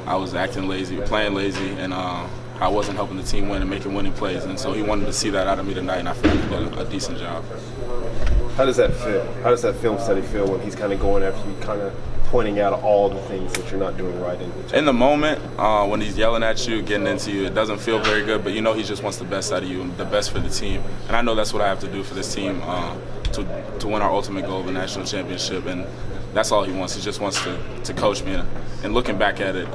I was acting lazy, playing lazy, and I wasn't helping the team win and making winning plays. And so he wanted to see that out of me tonight, and I feel like he did a decent job. How does that feel? How does that film study feel when he's kind of going after you, kind of pointing out all the things that you're not doing right? In the moment, when he's yelling at you, getting into you, it doesn't feel very good, but you know he just wants the best out of you and the best for the team. And I know that's what I have to do for this team to win our ultimate goal of a national championship. And that's all he wants. He just wants to coach me. And looking back at it,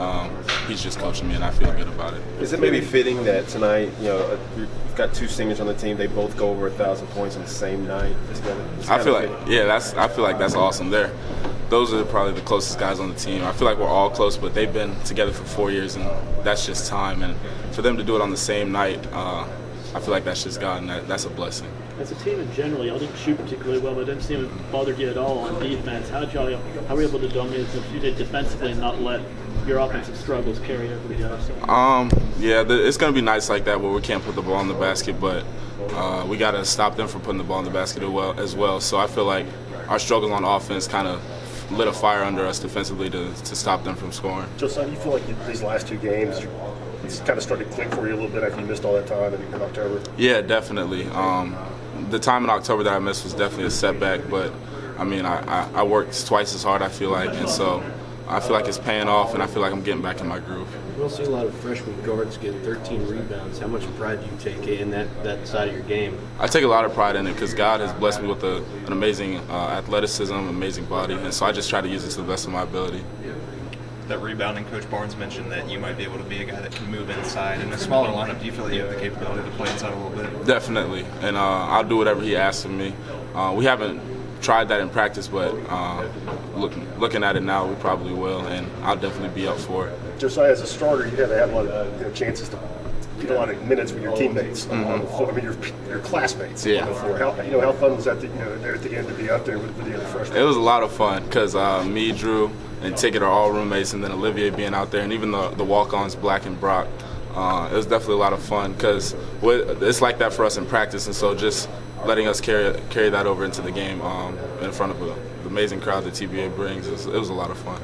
he's just coaching me, and I feel good about it. Is it maybe fitting that tonight, you've got two seniors on the team, they both go over 1,000 points on the same night together? I feel like that's awesome. Those are probably the closest guys on the team. I feel like we're all close, but they've been together for 4 years, and that's just time. And for them to do it on the same night, I feel like that's just God, and that's a blessing. As a team in general, y'all didn't shoot particularly well, but it didn't seem to bother you at all on defense. How were you able to dominate as you did defensively and not let your offensive struggles carry over to the other side? It's going to be nights like that where we can't put the ball in the basket, but we got to stop them from putting the ball in the basket as well. So I feel like our struggles on offense kind of lit a fire under us defensively to stop them from scoring. Josiah, you feel like these last two games, it's kind of started to click for you a little bit after you missed all that time in October? Yeah, definitely. The time in October that I missed was definitely a setback, but I mean, I worked twice as hard, I feel like, and so I feel like it's paying off, and I feel like I'm getting back in my groove. We don't see a lot of freshman guards get 13 rebounds. How much pride do you take in that side of your game? I take a lot of pride in it because God has blessed me with an amazing athleticism, amazing body, and so I just try to use it to the best of my ability. That rebounding, Coach Barnes mentioned that you might be able to be a guy that can move inside. In a smaller lineup, do you feel that you have the capability to play inside a little bit? Definitely, and I'll do whatever he asks of me. We haven't tried that in practice, but looking at it now, we probably will, and I'll definitely be up for it. Josiah, as a starter, you have to have a lot of chances to get a lot of minutes with your teammates on the floor. I mean, your classmates on the floor. How fun was that? There at the end to be out there with the other freshmen. It was a lot of fun because me, Drew, and Ticket are all roommates, and then Olivier being out there, and even the walk-ons, Black and Brock. It was definitely a lot of fun because it's like that for us in practice, and so just letting us carry that over into the game in front of an amazing crowd that TBA brings, it was a lot of fun.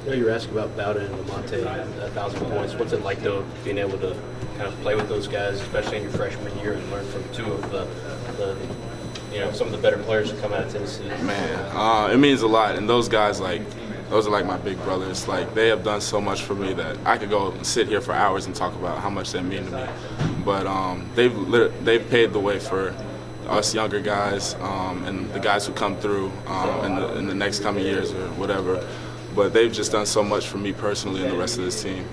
You were asking about Bowden and Lamonte, 1,000 points. What's it like, though, being able to kind of play with those guys, especially in your freshman year, and learn from two of some of the better players that come out of Tennessee? Man, it means a lot, and those guys, those are like my big brothers. Like, they have done so much for me that I could go and sit here for hours and talk about how much they mean to me. But they've paved the way for us younger guys and the guys who come through in the next coming years or whatever. But they've just done so much for me personally and the rest of this team.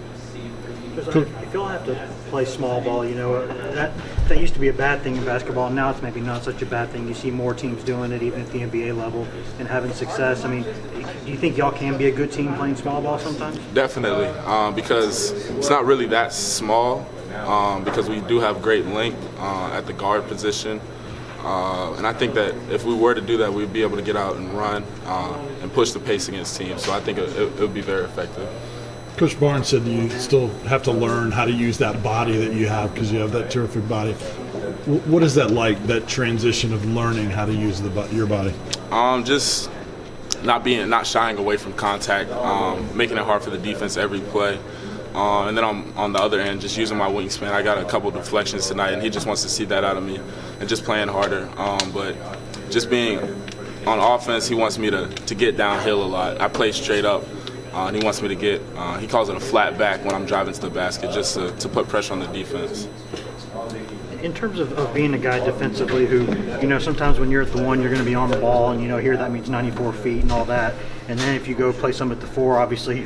If y'all have to play small ball, that used to be a bad thing in basketball. Now it's maybe not such a bad thing. You see more teams doing it, even at the NBA level, and having success. I mean, do you think y'all can be a good team playing small ball sometimes? Definitely, because it's not really that small, because we do have great length at the guard position. And I think that if we were to do that, we'd be able to get out and run and push the pace against teams. So I think it would be very effective. Coach Barnes said you still have to learn how to use that body that you have because you have that terrific body. What is that like, that transition of learning how to use your body? Just not shying away from contact, making it hard for the defense every play. And then on the other end, just using my wingspan. I got a couple deflections tonight, and he just wants to see that out of me, and just playing harder. But just being on offense, he wants me to get downhill a lot. I play straight up, and he wants me to get, he calls it a flat back when I'm driving to the basket, just to put pressure on the defense. In terms of being a guy defensively who, sometimes when you're at the one, you're going to be on the ball, and, here that means 94 feet and all that. And then if you go play some at the four, obviously